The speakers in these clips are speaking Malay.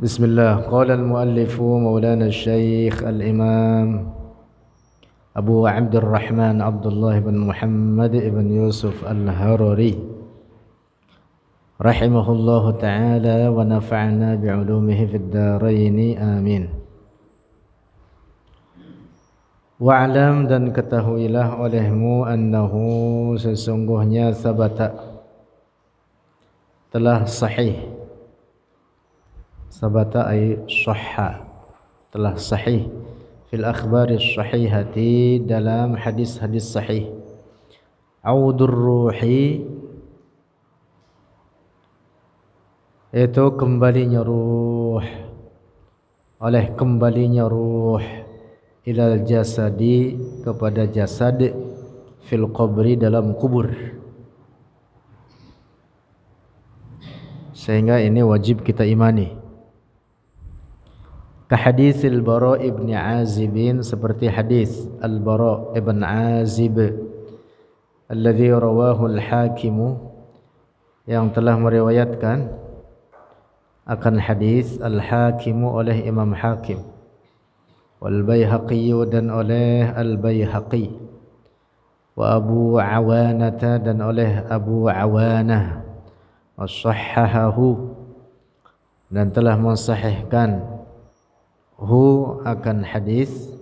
بسم الله. قال المؤلف مولانا الشيخ الإمام أبو عبد الرحمن عبد الله بن محمد بن يوسف الهرري رحمه الله تعالى ونفعنا بعلومه في الدارين آمين. Wa'lam dan ketahuilah olehmu annahu sesungguhnya sabata telah sahih, sabata ay sahha, telah sahih fil akhbari sahihati, dalam hadis-hadis sahih, audur ruhi, yaitu kembalinya ruh, oleh kembalinya ruh ilal jasadi, kepada jasad, fil qabri, dalam kubur. Sehingga ini wajib kita imani. Ka hadis al-Bara ibn Azib, seperti hadis al-Bara ibn Azib alladhi rawahu al-Hakim, yang telah meriwayatkan akan hadis al-Hakim oleh Imam Hakim, wal Baihaqi, dan oleh al-Baihaqi, wa Abu Awanata, dan oleh Abu Awanah, was-sahhahahu, dan telah mensahihkan hu, akan hadis,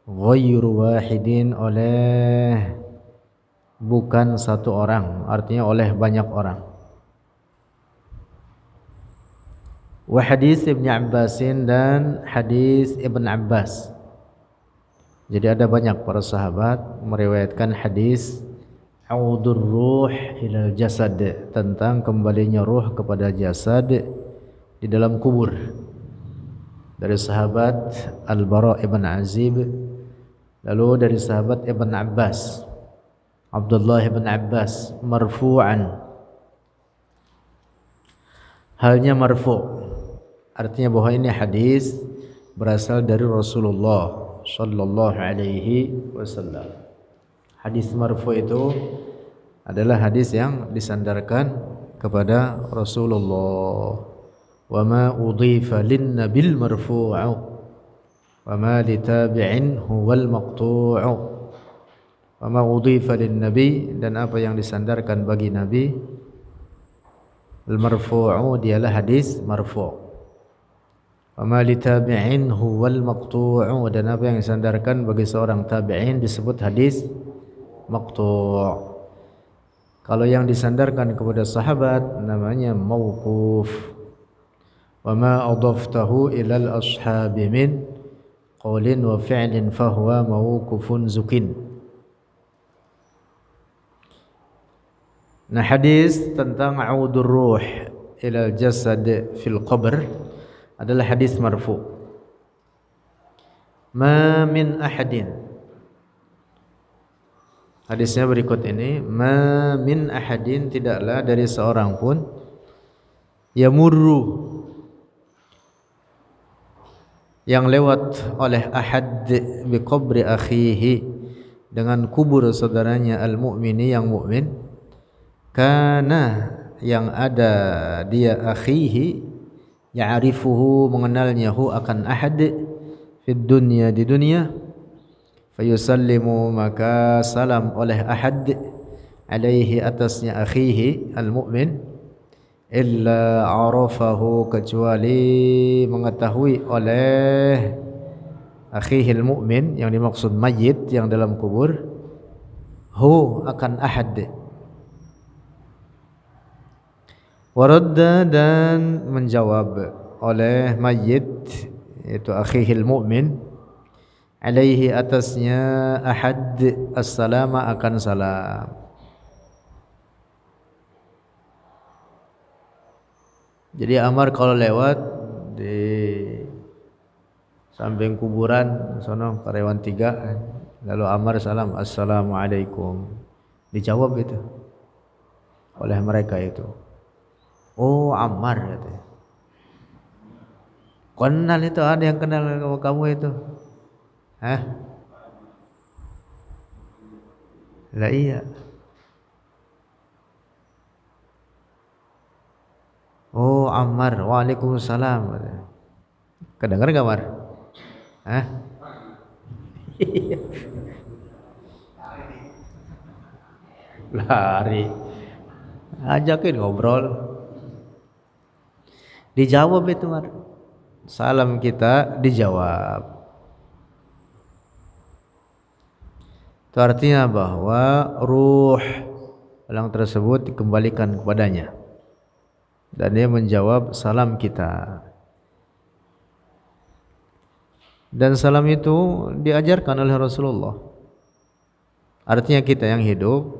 ghairu wahidin, oleh bukan satu orang, artinya oleh banyak orang. Wa hadis Ibn Abbasin, dan hadis Ibn Abbas. Jadi ada banyak para sahabat meriwayatkan hadis audur ruh ilal jasad, tentang kembalinya ruh kepada jasad di dalam kubur. Dari sahabat Al-Bara ibn Azib, lalu dari sahabat Ibn Abbas, Abdullah ibn Abbas, marfu'an, halnya marfu', artinya bahwa ini hadis berasal dari Rasulullah sallallahu alaihi wasallam. Hadis marfu' itu adalah hadis yang disandarkan kepada Rasulullah. Wa ma udhifa lin nabil marfu'u wa ma li tabi'in huwal maqtu'u. Wa ma udhifa lin nabi, dan apa yang disandarkan bagi nabi, al marfu'u, dialah hadis marfu'. Wa ma li tabi'in huwal maqtu'u, dan apa yang disandarkan bagi seorang tabi'in disebut hadis maqtu'. Kalau yang disandarkan kepada sahabat namanya mauquf. Wa ma adaftahu ilal ashabi min qawlin wa fi'lin fahuwa mauqufun zukin. Nah, hadis tentang audur ruh ilal jasad fil qabr adalah hadis marfu'. Ma min ahadin, hadisnya berikut ini, ma min ahadin, tidaklah dari seorang pun, yamurru, yang lewat oleh ahad, bi qabri akhihi, dengan kubur saudaranya al-mu'mini, yang mukmin, kana, yang ada dia, akhihi, ya'rifuhu, mengenalnya, hu, akan ahad, fid dunya, di dunia, fayusallimu, maka salam oleh ahad, alaihi, atasnya akhihi al-mu'min, illa arafahu, kecuali mengetahui oleh akhihi al-mu'min, yang dimaksud mayit yang dalam kubur, hu, akan ahad. Waradda, dan menjawab oleh mayit, yaitu akhihi al-mu'min, alaihi, atasnya ahad, as-salama, akan salam. Jadi Amar kalau lewat di samping kuburan sono karyawan 3, lalu Amar salam, assalamualaikum, dijawab itu oleh mereka itu, oh Ammar, katanya. Kenal itu, ada yang kenal kamu itu? Hah? Lah iya. Oh Ammar, waalaikumsalam. Kedengar gak Mar? Hah? Lari. Ajakin ngobrol. Dijawab itu Mar. Salam kita dijawab. Itu artinya bahwa ruh orang tersebut dikembalikan kepadanya dan dia menjawab salam kita. Dan salam itu diajarkan oleh Rasulullah. Artinya kita yang hidup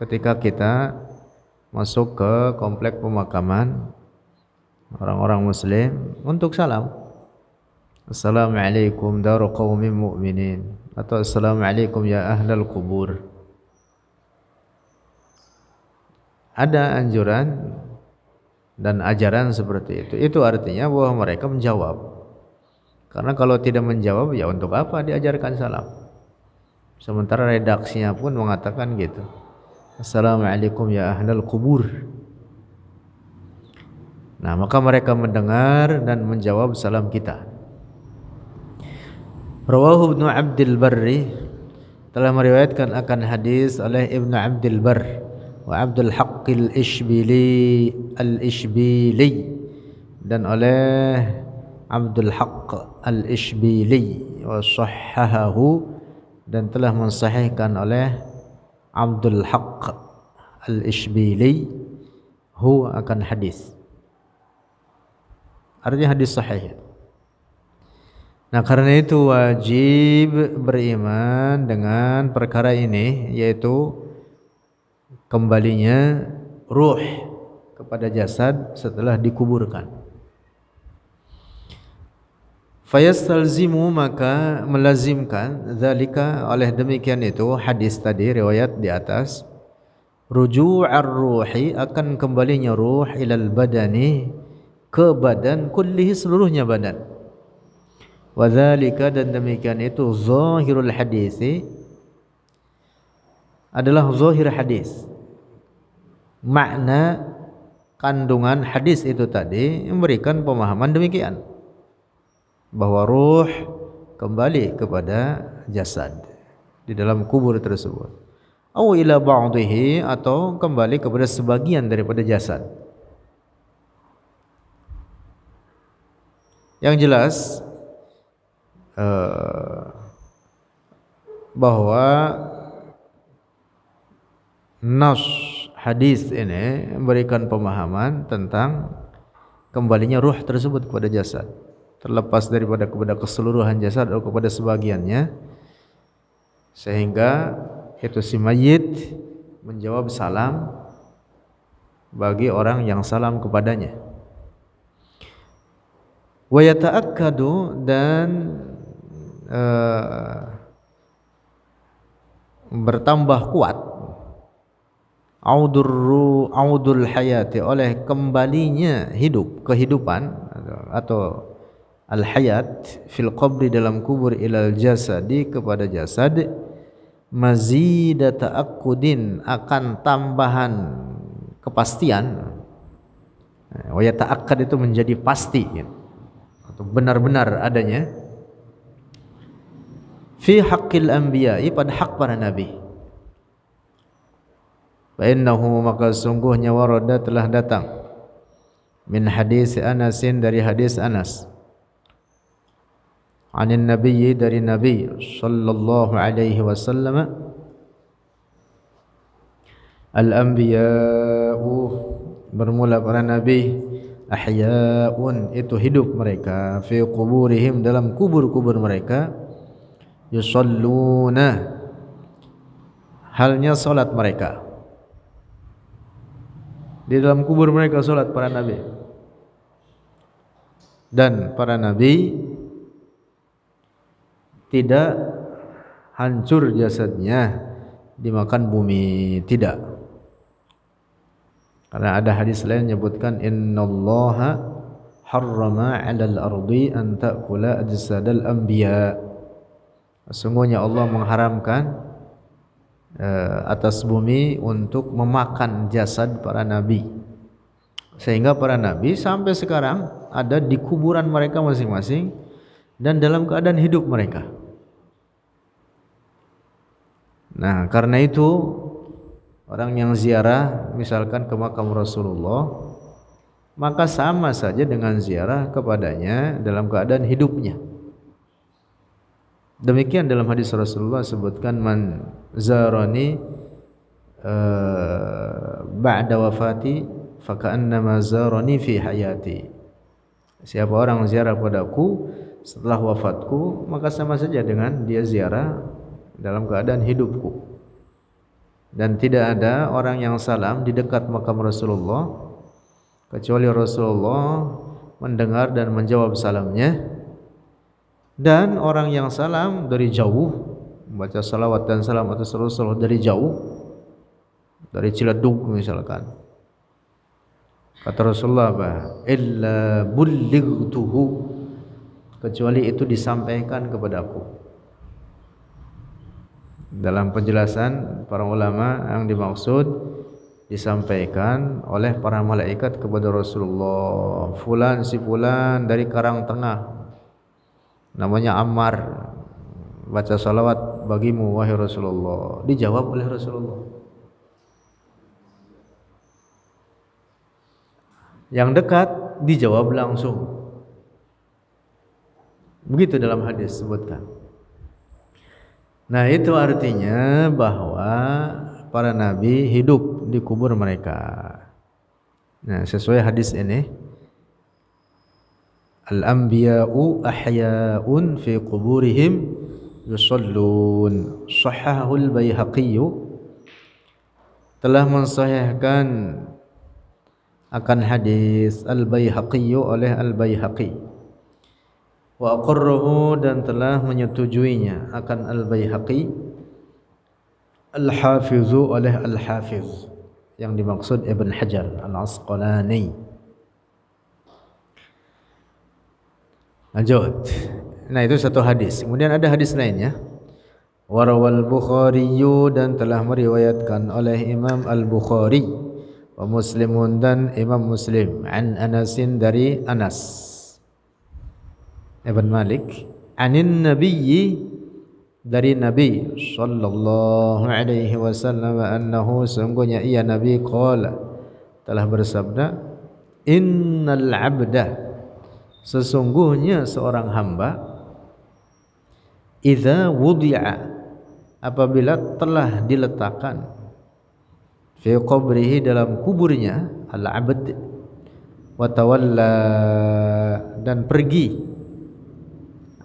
ketika kita masuk ke komplek pemakaman orang-orang muslim untuk salam. Assalamualaikum daru qaumin mu'minin, atau assalamualaikum ya ahlal kubur. Ada anjuran dan ajaran seperti itu. Itu artinya bahwa mereka menjawab. Karena kalau tidak menjawab, ya untuk apa diajarkan salam? Sementara redaksinya pun mengatakan gitu. Assalamualaikum ya ahlal kubur. Nah, maka mereka mendengar dan menjawab salam kita. Rawahu Ibnu Abdul Barri, telah meriwayatkan akan hadis oleh Ibnu Abdul Barr wa Abdul Haqq al-Ishbili dan oleh Abdul Haqq al-Ishbili wa sahhahahu, dan telah mensahihkan oleh Abdul Haqq al-Ishbili hu akan hadis. Artinya hadis sahih. Nah, karena itu wajib beriman dengan perkara ini, yaitu kembalinya ruh kepada jasad setelah dikuburkan. Fayastalzimu, maka melazimkan, zalika, oleh demikian itu hadis tadi riwayat di atas, ruju'ar ruhi, akan kembalinya ruh ilal badani, ke badan, kullihi, seluruhnya badan. Wadzalika, dan demikian itu, zahirul hadisi, adalah zahir hadis. Makna kandungan hadis itu tadi memberikan pemahaman demikian, bahwa ruh kembali kepada jasad di dalam kubur tersebut. Au ila ba'dihi, atau kembali kepada sebagian daripada jasad. Yang jelas bahwa nas hadis ini memberikan pemahaman tentang kembalinya ruh tersebut kepada jasad, terlepas daripada kepada keseluruhan jasad atau kepada sebagiannya, sehingga itu si mayit menjawab salam bagi orang yang salam kepadanya. Wa yata'akkadu, dan bertambah kuat, audul hayati, oleh kembalinya hidup, kehidupan atau al hayat fil qabri, dalam kubur, ilal jasadi, kepada jasad, mazida ta'akkudin, akan tambahan kepastian. Wa yata'akkad itu menjadi pasti, atau benar-benar adanya, fi haqqil anbiya'i, pada hak para nabi. Fa innahu, maka sungguhnya, warada, telah datang, min hadis Anasin, dari hadis Anas, anin nabiyyi, dari nabi sallallahu alaihi wasallam, al anbiya'u, bermula para nabi, ahya'un, itu hidup mereka, fi quburihim, dalam kubur-kubur mereka, yusalluna, halnya salat mereka, di dalam kubur mereka salat para nabi. Dan para nabi tidak hancur jasadnya dimakan bumi, tidak. Karena ada hadis lain menyebutkan, innallaha harrama 'alal ardi an ta'kula ajsadal anbiya. Sesungguhnya Allah mengharamkan atas bumi untuk memakan jasad para nabi. Sehingga para nabi sampai sekarang ada di kuburan mereka masing-masing dan dalam keadaan hidup mereka. Nah, karena itu orang yang ziarah misalkan ke makam Rasulullah, maka sama saja dengan ziarah kepadanya dalam keadaan hidupnya. Demikian dalam hadis Rasulullah sebutkan, man zarani ba'da wafati faka'annama zarani fi hayati. Siapa orang ziarah padaku setelah wafatku, maka sama saja dengan dia ziarah dalam keadaan hidupku. Dan tidak ada orang yang salam di dekat makam Rasulullah kecuali Rasulullah mendengar dan menjawab salamnya. Dan orang yang salam dari jauh, membaca salawat dan salam atas Rasulullah dari jauh, dari Ciledug misalkan, kata Rasulullah apa? Illa bullightuhu, kecuali itu disampaikan kepadaku. Dalam penjelasan para ulama, yang dimaksud disampaikan oleh para malaikat kepada Rasulullah, fulan si fulan dari Karang Tengah, namanya Ammar, baca salawat bagimu wahai Rasulullah. Dijawab oleh Rasulullah. Yang dekat dijawab langsung. Begitu dalam hadis sebutkan. Nah, itu artinya bahwa para nabi hidup di kubur mereka. Nah, sesuai hadis ini, al-anbiya'u ahya'un fi quburihim yusallun. Shahahul Baihaqi, telah mensahihkan akan hadis Al-Baihaqi oleh Al-Baihaqi, wa aqarrahu, dan telah menyetujuinya akan Al-Baihaqi Al-Hafizu oleh Al-Hafiz, yang dimaksud Ibn Hajar Al-Asqalani. Lanjut. Nah, itu satu hadis. Kemudian ada hadis lainnya, warawal Bukhari, dan telah meriwayatkan oleh Imam Al-Bukhari, wa Muslimun, dan Imam Muslim, an Anasin, dari Anas Ibn Malik, anin nabiyyi, dari Nabi sallallahu alaihi wasallam, annahu, sungguhnya ia Nabi, qala, telah bersabda, innal abda, sesungguhnya seorang hamba, idza wudi'a, apabila telah diletakkan, fi qabrihi, dalam kuburnya, al-abd, wa tawalla, dan pergi,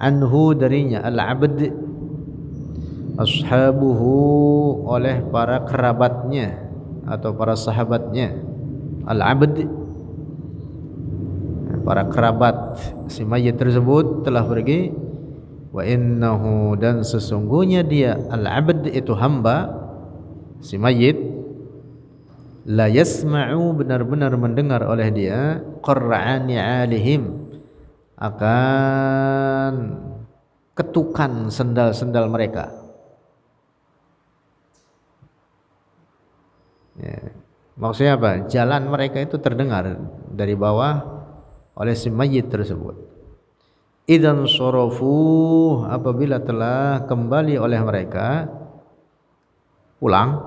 anhu, darinya, al-abd, ashabuhu, oleh para kerabatnya atau para sahabatnya, al-abd, para kerabat si mayit tersebut telah pergi, wa innahu, dan sesungguhnya dia, al-abd, itu hamba, si mayit, la yasma'u, benar-benar mendengar oleh dia, qur'ani alihim, akan ketukan sendal-sendal mereka. Ya, maksudnya apa? Jalan mereka itu terdengar dari bawah oleh si mayit tersebut. Idan sorofu, apabila telah kembali oleh mereka, pulang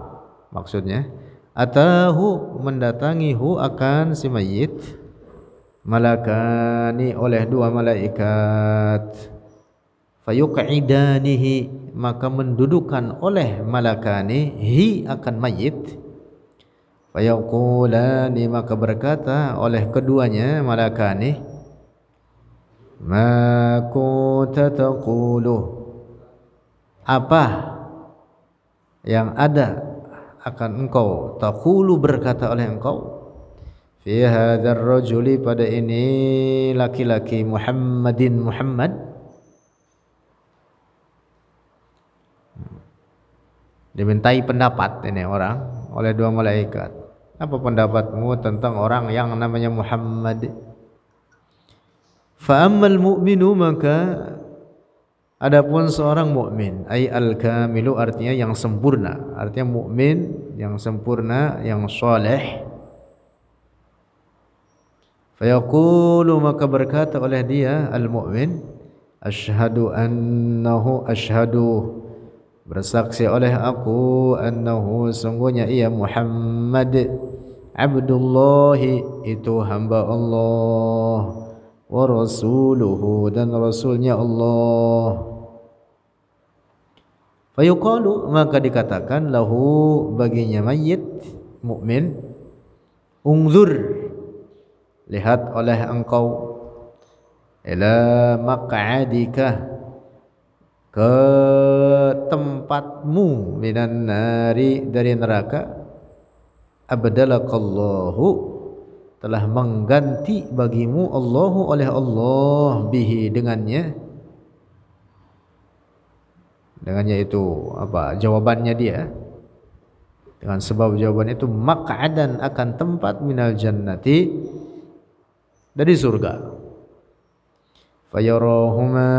maksudnya, atahu, mendatangi hu, akan si mayit, malakani, oleh dua malaikat, fayuq'idanihi, maka mendudukan oleh malakani hi, akan mayit, fayaqulani, maka berkata oleh keduanya malakani, ma kunta taqulu, apa yang ada akan engkau, taqulu, berkata oleh engkau, fi hadzal rajuli, pada ini laki-laki, Muhammadin, Muhammad. Dimintai pendapat ini orang oleh dua malaikat. Apa pendapatmu tentang orang yang namanya Muhammad? Fa ammal mu'minu, maka adapun seorang mukmin, ay al-kamilu, artinya yang sempurna, artinya mukmin yang sempurna, yang saleh, Fayaqulu, maka berkata oleh dia al-mu'min, asyhadu annahu, asyhadu, bersaksi oleh aku, annahu, sungguhnya ia Muhammad, Abdullah, itu hamba Allah, wa rasuluhu, dan rasulnya Allah. Fayuqalu, maka dikatakan lahu, baginya mayit mukmin, unzur, lihat oleh engkau, ila maq'adika, ke tempatmu, minan nari, dari neraka, abdalakallahu, telah mengganti bagimu Allahu, oleh Allah, bihi, dengannya itu apa jawabannya dia, dengan sebab jawaban itu, maq'adan, akan tempat, minal jannati, dari surga. Fayarahuma,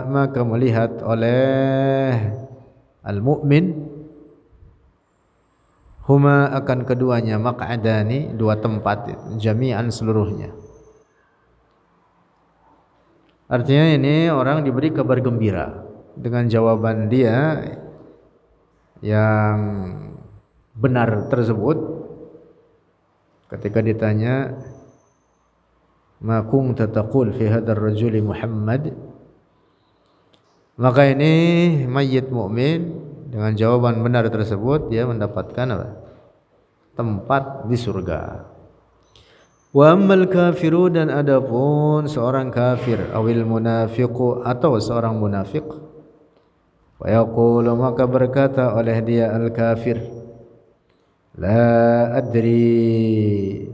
maka melihat oleh al-mu'min, huma, akan keduanya, maq'adani, dua tempat, jami'an, seluruhnya. Artinya ini orang diberi kabar gembira dengan jawaban dia yang benar tersebut. Ketika ditanya, ma kunta taqul fi hadzal rajuli Muhammad, maka ini mayit mukmin dengan jawaban benar tersebut, dia mendapatkan apa? Tempat di surga. Wa ammal kafiru, dan adapun seorang kafir, awil munafiqu, atau seorang munafik, wa yaqulu, maka berkata oleh dia al-kafir, la adri,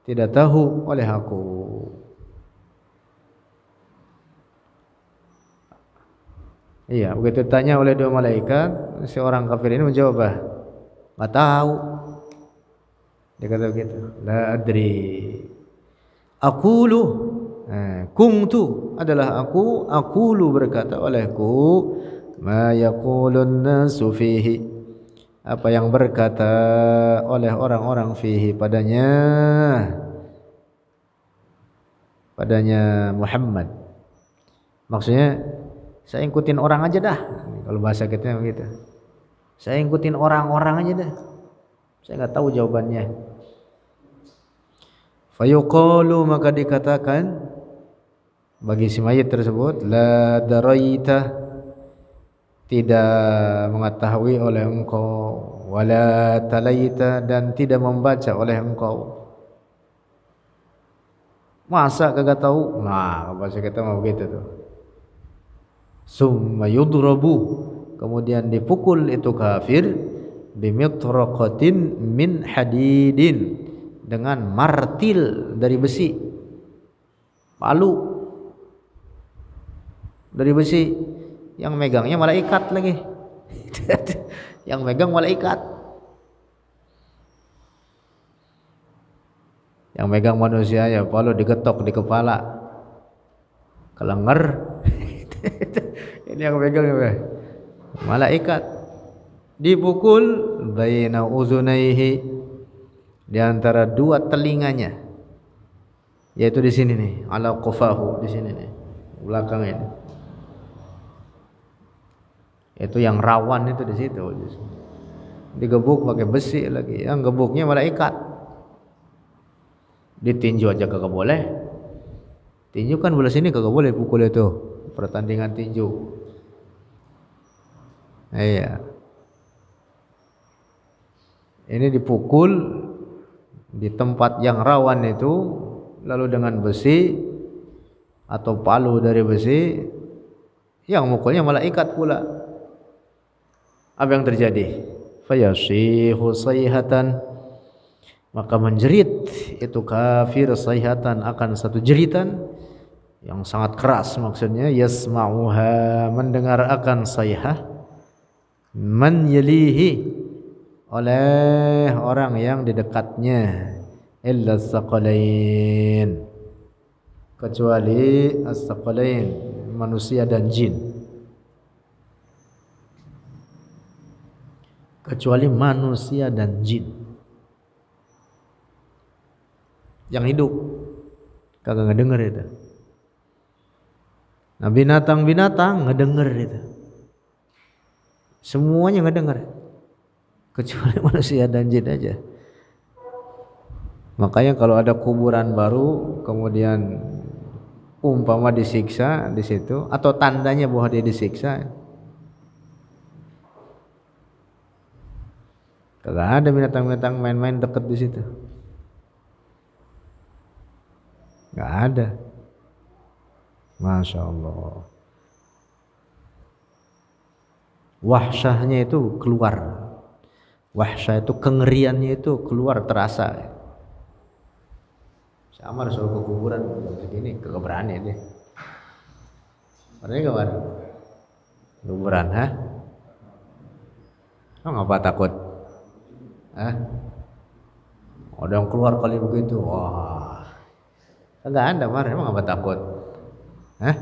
tidak tahu oleh aku. Iya, begitu tanya oleh dua malaikat, seorang kafir ini menjawab, enggak tahu. Dia kata begitu, la adri. Aqulu, kuntu, adalah aku, aqulu, berkata olehku, ma yaqulun nasu fihi, apa yang berkata oleh orang-orang, fihi, padanya Muhammad. Maksudnya, saya ikutin orang aja dah. Kalau bahasa kita begitu, saya ikutin orang-orang aja dah, saya enggak tahu jawabannya. Fayuqalu, maka dikatakan bagi si mayit tersebut, la daraita, tidak mengetahui oleh engkau, wala talaita, dan tidak membaca oleh engkau. Masa kagak tahu? Nah, bahasa kita mau begitu tuh. Summa yudrabu, kemudian dipukul itu kafir, bimitraqatin min hadidin, dengan martil dari besi, palu dari besi, yang megangnya malaikat lagi. Yang megang malaikat, yang megang manusia ya palu digetok di kepala, kelengar. Ini yang megang apa? Malaikat. Dipukul baina uzunaihi, di antara dua telinganya, yaitu di sini nih, ala qafahu, di sini nih, belakang ini. Itu yang rawan itu di situ. Digebuk pakai besi lagi, yang gebuknya malaikat. Ditinju aja kagak boleh. Tinju kan belah sini kagak boleh pukul itu, pertandingan tinju. Iya. Ini dipukul di tempat yang rawan itu, lalu dengan besi atau palu dari besi, yang mukulnya malaikat pula. Apa yang terjadi? Fayasihu sayhatan, maka menjerit itu kafir, sayhatan, akan satu jeritan yang sangat keras, maksudnya yasma'uha, mendengar akan sayhah, man yalihi, oleh orang yang di dekatnya, illa as-saqalain, kecuali as-saqalain, manusia dan jin. Kecuali manusia dan jin yang hidup. kagak ngedenger itu. Nah binatang-binatang ngedenger itu, semuanya ngedenger, kecuali manusia dan jin aja. Makanya kalau ada kuburan baru kemudian umpama disiksa di situ atau tandanya bahwa dia disiksa, kagak ada binatang-binatang main-main deket di situ, nggak ada. Masya Allah, wahsyahnya itu keluar, wahsyah itu kengeriannya itu keluar, terasa. Sama suruh ke kuburan begini kagak berani deh. Berani kemana? Kuburan, ha? Oh, ngapa takut? Hah? Ada yang keluar kali begitu, wah, kagak ada mar, emang ngapa takut? Hah?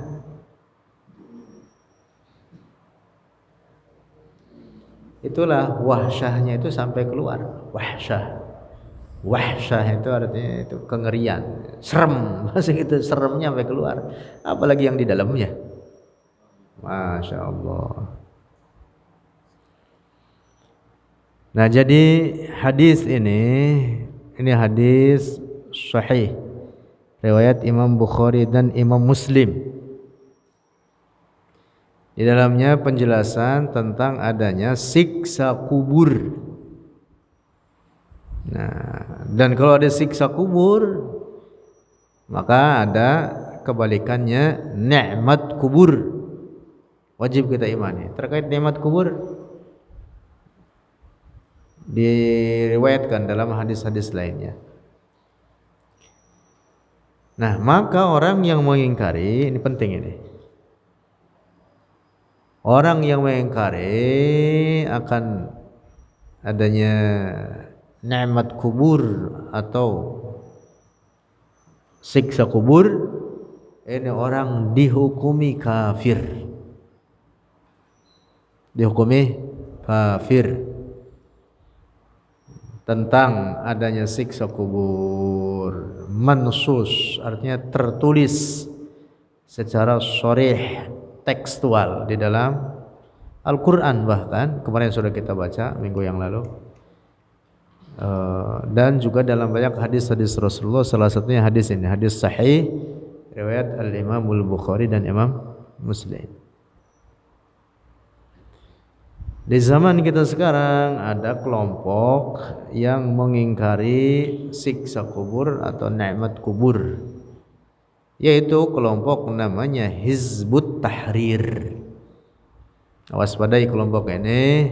Itulah wahsyahnya itu sampai keluar, wahsyah. Wahsyah itu artinya itu kengerian, serem, masih itu seremnya sampai keluar, apalagi yang di dalamnya. Masya Allah. Nah jadi hadis ini hadis sahih riwayat Imam Bukhari dan Imam Muslim. Di dalamnya penjelasan tentang adanya siksa kubur. Nah, dan kalau ada siksa kubur, maka ada kebalikannya, nikmat kubur. Wajib kita imani. Terkait nikmat kubur diriwayatkan dalam hadis-hadis lainnya. Nah, maka orang yang mengingkari, ini penting ini. Orang yang mengingkari akan adanya nikmat kubur atau siksa kubur, ini orang dihukumi kafir. Dihukumi kafir tentang adanya siksa kubur. Mansus artinya tertulis secara sharih, tekstual di dalam Al-Quran, bahkan kemarin sudah kita baca minggu yang lalu. Dan juga dalam banyak hadis-hadis Rasulullah, salah satunya hadis ini, hadis sahih riwayat Al-Imam Al-Bukhari dan Imam Muslim. Di zaman kita sekarang ada kelompok yang mengingkari siksa kubur atau nikmat kubur, yaitu kelompok namanya Hizbut Tahrir. Waspadai kelompok ini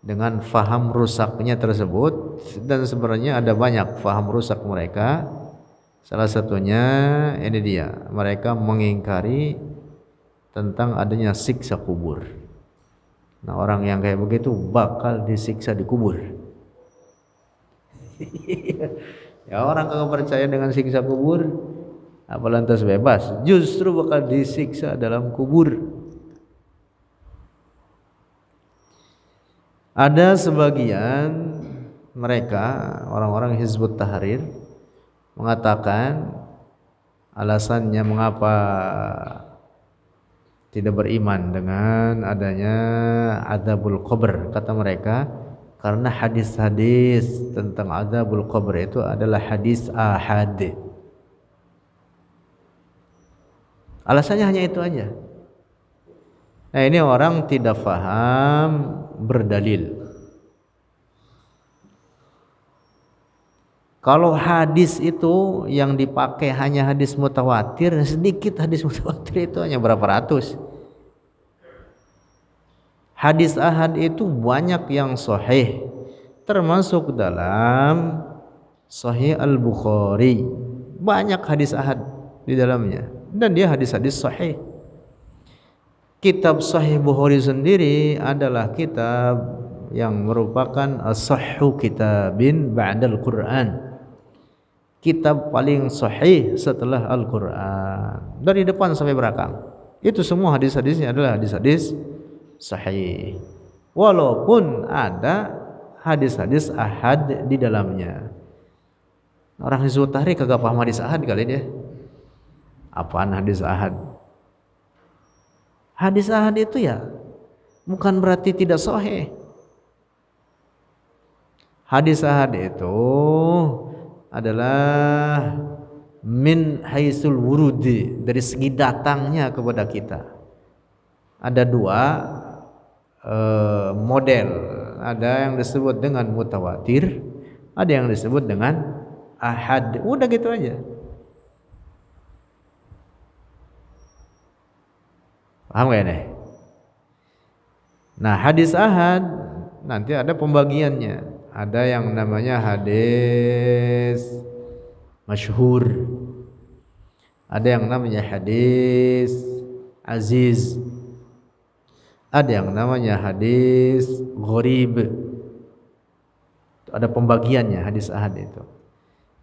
dengan faham rusaknya tersebut, dan sebenarnya ada banyak faham rusak mereka. Salah satunya ini dia, mereka mengingkari tentang adanya siksa kubur. Nah, orang yang kayak begitu bakal disiksa di kubur. Ya, orang kagak percaya dengan siksa kubur, apa lantas bebas? Justru bakal disiksa dalam kubur. Ada sebagian mereka, orang-orang Hizbut Tahrir, mengatakan alasannya mengapa tidak beriman dengan adanya adzabul qabr. Kata mereka, karena hadis-hadis tentang adzabul qabr itu adalah hadis ahad. Alasannya hanya itu aja. Nah, ini orang tidak faham berdalil. Kalau hadis itu yang dipakai hanya hadis mutawatir, sedikit hadis mutawatir itu hanya berapa ratus. Hadis ahad itu banyak yang sahih, termasuk dalam Sahih Al-Bukhari. Banyak hadis ahad di dalamnya, dan dia hadis-hadis sahih. Kitab Sahih Bukhari sendiri adalah kitab yang merupakan as-sahhu kitabin ba'dal Quran. Kitab paling sahih setelah Al-Quran, dari depan sampai belakang. Itu semua hadis-hadisnya adalah hadis-hadis sahih, walaupun ada hadis-hadis ahad di dalamnya. Orang Hizbut Tahrir kagak paham hadis ahad kali dia. Apaan hadis ahad? Hadis ahad itu ya bukan berarti tidak sahih. Hadis ahad itu adalah min haisul wurudi, dari segi datangnya kepada kita. Ada dua model, ada yang disebut dengan mutawatir, ada yang disebut dengan ahad. Udah gitu aja. Paham gak nih? Nah, hadis ahad nanti ada pembagiannya. Ada yang namanya hadis masyhur, ada yang namanya hadis aziz, ada yang namanya hadis gharib. Ada pembagiannya hadis ahad itu.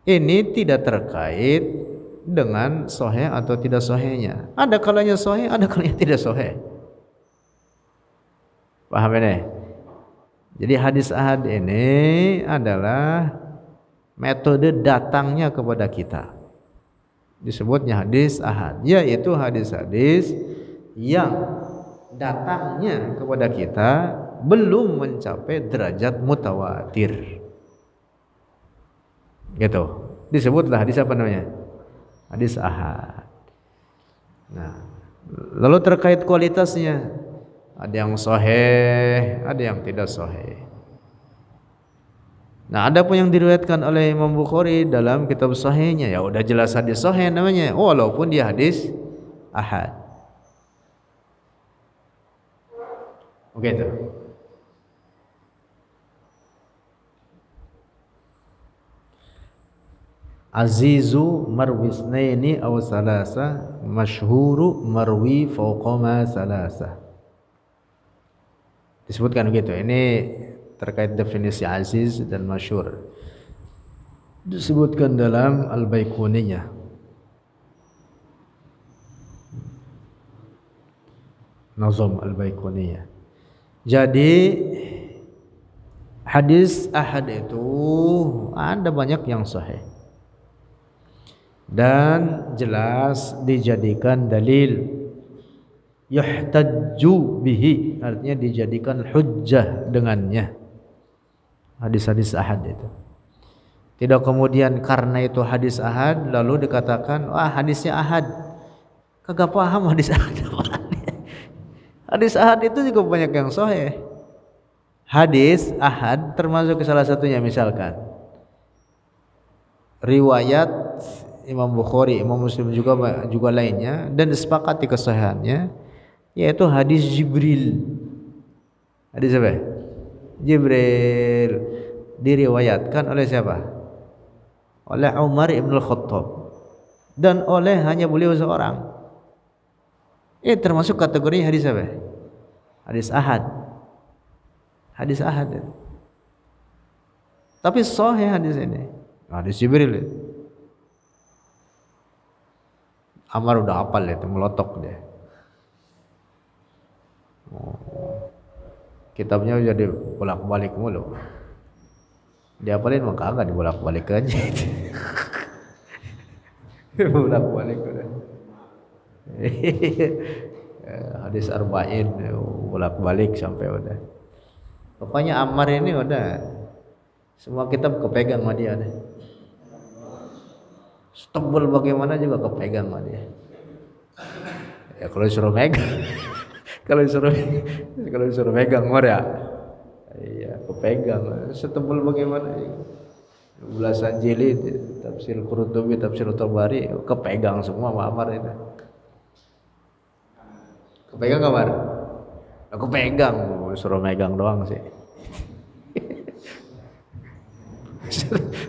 Ini tidak terkait dengan sahih atau tidak sahihnya. Ada kalanya sahih, ada kalanya tidak sahih. Paham ini? Jadi hadis ahad ini adalah metode datangnya kepada kita. Disebutnya hadis ahad, yaitu hadis-hadis yang datangnya kepada kita belum mencapai derajat mutawatir. Gitu. Disebutlah hadis apa namanya? Hadis ahad. Nah, lalu terkait kualitasnya, ada yang sahih, ada yang tidak sahih. Nah, ada pun yang diriwayatkan oleh Imam Bukhari dalam kitab sahihnya, ya udah jelas hadis sahih namanya, walaupun dia hadis ahad. Oke itu. Azizu marwi isnaini aw salasa, masyhuru marwi fawqa salasa. Disebutkan begitu. Ini terkait definisi aziz dan masyhur. Disebutkan dalam Al-Baiquniyah. Nazam Al-Baiquniyah. Jadi hadis ahad itu ada banyak yang sahih dan jelas dijadikan dalil, yuhtajju bihi, artinya dijadikan hujjah dengannya hadis-hadis ahad itu. Tidak kemudian karena itu hadis ahad lalu dikatakan wah hadisnya ahad, kagak paham hadis ahad. Hadis ahad itu juga banyak yang sahih. Hadis ahad termasuk salah satunya, misalkan riwayat Imam Bukhari, Imam Muslim juga lainnya, dan disepakati kesahihannya, yaitu hadis Jibril. Hadis apa? Jibril diriwayatkan oleh siapa? Oleh Umar ibn al-Khattab, dan oleh hanya beliau seorang. Termasuk kategori hadis apa? Hadis ahad. Hadis ahad. Tapi sahih hadis ini. Hadis Jibril. Amar udah hafal itu, melotok dia. Kitabnya jadi bolak-balik mulu. Dihafalin mah kagak, dibolak-balik aja. Bolak-balik udah. Hadis arba'in bolak-balik sampai udah. Pokoknya Ammar ini udah semua kitab kepegang sama dia deh. Tebel bagaimana juga kepegang sama dia. Ya kalau disuruh megang, kalau disuruh megang mah ya, iya kepegang. Setebel bagaimana? Belasan jilid, tafsir Qurtubi, tafsir Tabari, kepegang semua sama Ammar itu. Kepegang Ammar? Aku pegang, suruh megang doang sih.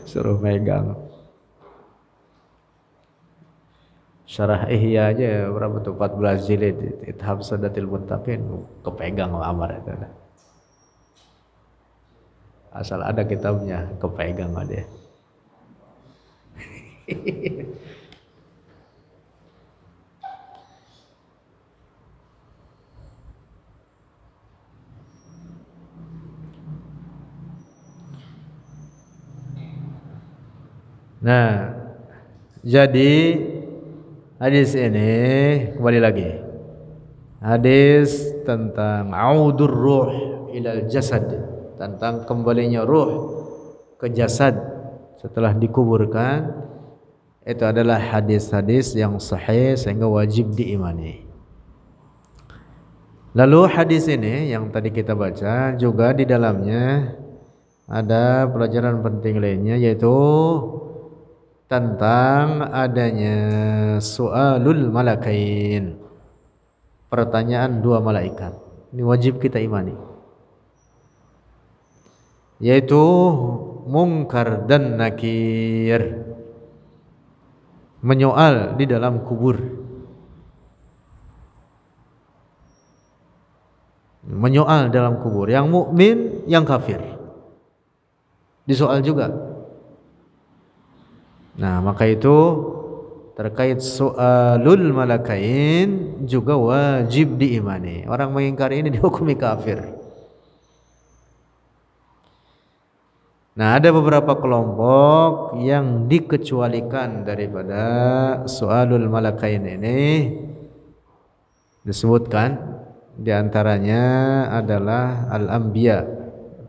Suruh megang. Syarah Ihya aja berapa tuh, 14 jilid, Ithab Sadatil Muttaqin, kepegang Ammar itu. Asal ada kitabnya kepegang sama dia. Nah, jadi Hadis ini kembali lagi. Hadis tentang audur ruh ilal jasad, tentang kembalinya ruh ke jasad setelah dikuburkan. Itu adalah hadis-hadis yang sahih sehingga wajib diimani. Lalu hadis ini yang tadi kita baca juga di dalamnya ada pelajaran penting lainnya, yaitu tentang adanya su'alul malakain, pertanyaan dua malaikat. Ini wajib kita imani, yaitu Munkar dan Nakir, menyoal di dalam kubur. Menyoal dalam kubur, yang mukmin, yang kafir disoal juga. Nah, maka itu terkait su'alul malakain juga wajib diimani. Orang mengingkari ini dihukumi kafir. Nah, ada beberapa kelompok yang dikecualikan daripada su'alul malakain ini. Disebutkan di antaranya adalah al-anbiya,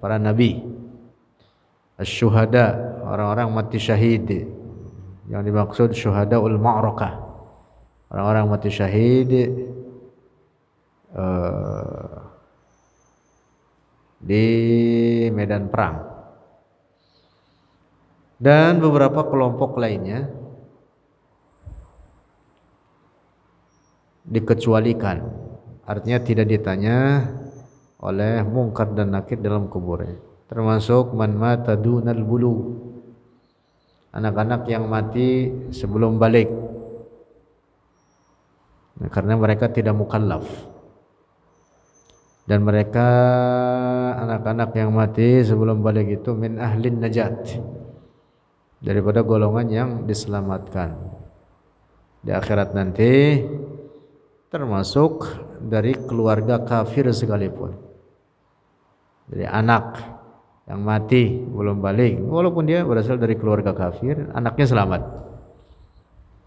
para nabi, asy-syuhada, orang-orang mati syahid. Yang dimaksud syuhadaul ma'rakah, orang-orang mati syahid di medan perang. Dan beberapa kelompok lainnya dikecualikan. Artinya tidak ditanya oleh Munkar dan Nakir dalam kuburnya. Termasuk man mata dunal bulu, anak-anak yang mati sebelum balik. Nah, karena mereka tidak mukallaf. Dan mereka anak-anak yang mati sebelum balik itu min ahlin najat, daripada golongan yang diselamatkan di akhirat nanti, termasuk dari keluarga kafir sekalipun. Jadi anak yang mati belum balik, walaupun dia berasal dari keluarga kafir, anaknya selamat.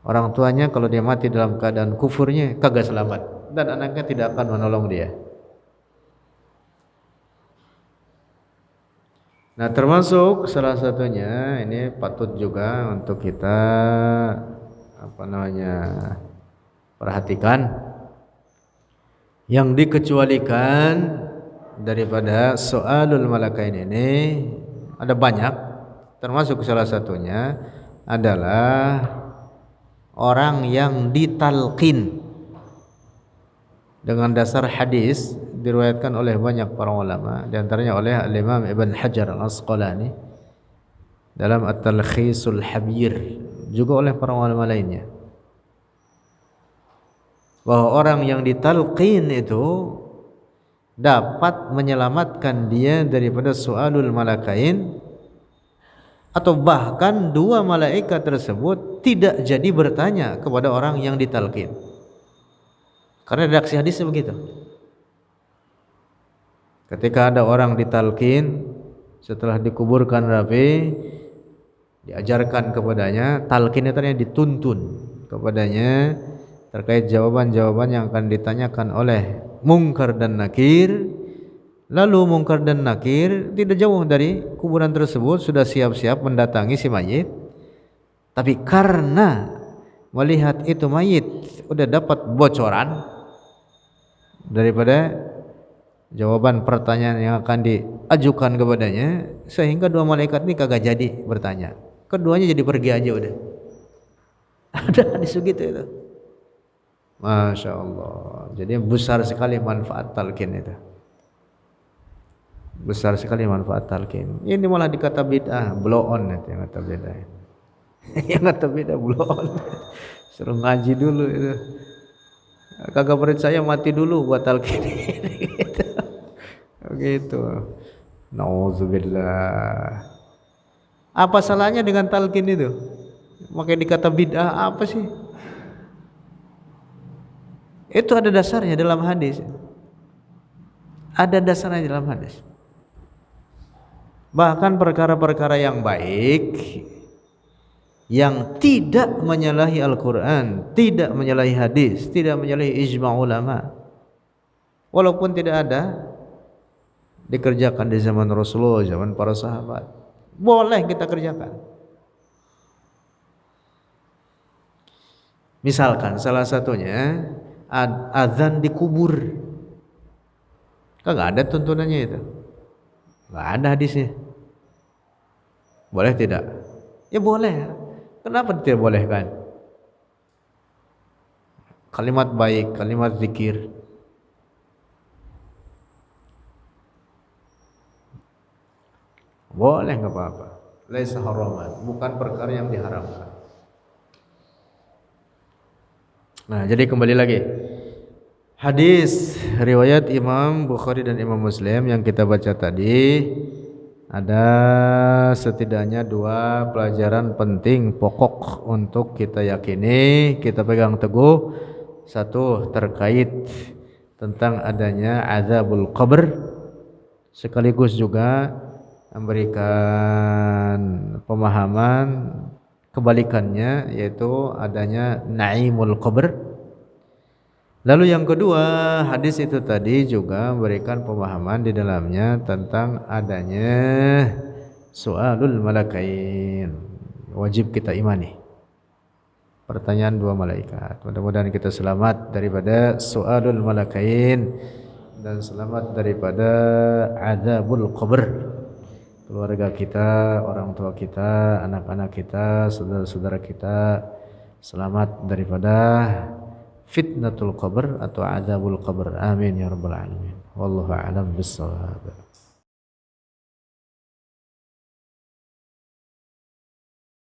Orang tuanya kalau dia mati dalam keadaan kufurnya kagak selamat, dan anaknya tidak akan menolong dia. Nah, termasuk salah satunya ini patut juga untuk kita perhatikan. Yang dikecualikan daripada soalul malakain ini ada banyak, termasuk salah satunya adalah orang yang ditalqin dengan dasar hadis, diriwayatkan oleh banyak para ulama, di antaranya oleh Al-Imam Ibn Hajar Al-Asqalani dalam At-Talkhisul Habir, juga oleh para ulama lainnya, bahwa orang yang ditalqin itu dapat menyelamatkan dia daripada su'alul malakain, atau bahkan dua malaikat tersebut tidak jadi bertanya kepada orang yang ditalqin. Karena redaksi hadisnya begitu. Ketika ada orang ditalqin setelah dikuburkan rapi, diajarkan kepadanya, talqin itu artinya dituntun kepadanya terkait jawaban-jawaban yang akan ditanyakan oleh Munkar dan Nakir. Lalu Munkar dan Nakir tidak jauh dari kuburan tersebut, sudah siap-siap mendatangi si mayit. Tapi karena melihat itu mayit udah dapat bocoran daripada jawaban pertanyaan yang akan diajukan kepadanya, sehingga dua malaikat ini kagak jadi bertanya. Keduanya jadi pergi aja udah. Ada hadis begitu itu. Masya Allah. Jadi besar sekali manfaat talqin itu. Besar sekali manfaat talqin. Ini malah dikata bid'ah, blow on itu yang kata bid'ah. Yang kata bid'ah blow on. Suruh ngaji dulu itu. Kagak percaya mati dulu buat talqin ini. Begitu. Nauzubillah. Apa salahnya dengan talqin itu? Makanya dikata bid'ah apa sih? Itu ada dasarnya dalam hadis. Ada dasarnya dalam hadis. Bahkan perkara-perkara yang baik yang tidak menyalahi Al-Quran, tidak menyalahi hadis, tidak menyalahi ijma' ulama, walaupun tidak ada dikerjakan di zaman Rasulullah, zaman para sahabat, boleh kita kerjakan. Misalkan salah satunya azan di kubur, kagak ada tuntunannya itu, nggak ada hadisnya. Boleh tidak? Ya boleh. Kenapa tidak boleh kan? Kalimat baik, kalimat zikir. Boleh, nggak apa-apa. Laisa haraman, bukan perkara yang diharamkan. Nah, jadi kembali lagi. Hadis riwayat Imam Bukhari dan Imam Muslim yang kita baca tadi, ada setidaknya 2 pelajaran penting pokok untuk kita yakini, kita pegang teguh. 1, terkait tentang adanya azabul qabr, sekaligus juga memberikan pemahaman kebalikannya, yaitu adanya naimul qabr. Lalu yang kedua, hadis itu tadi juga memberikan pemahaman di dalamnya tentang adanya su'alul malakain, wajib kita imani, pertanyaan 2 malaikat. Mudah-mudahan kita selamat daripada su'alul malakain dan selamat daripada azabul qabr. Keluarga kita, orang tua kita, anak-anak kita, saudara-saudara kita selamat daripada fitnatul qabr atau azabul qabr. Amin ya rabbal alamin. Wallahu a'lam bissawab.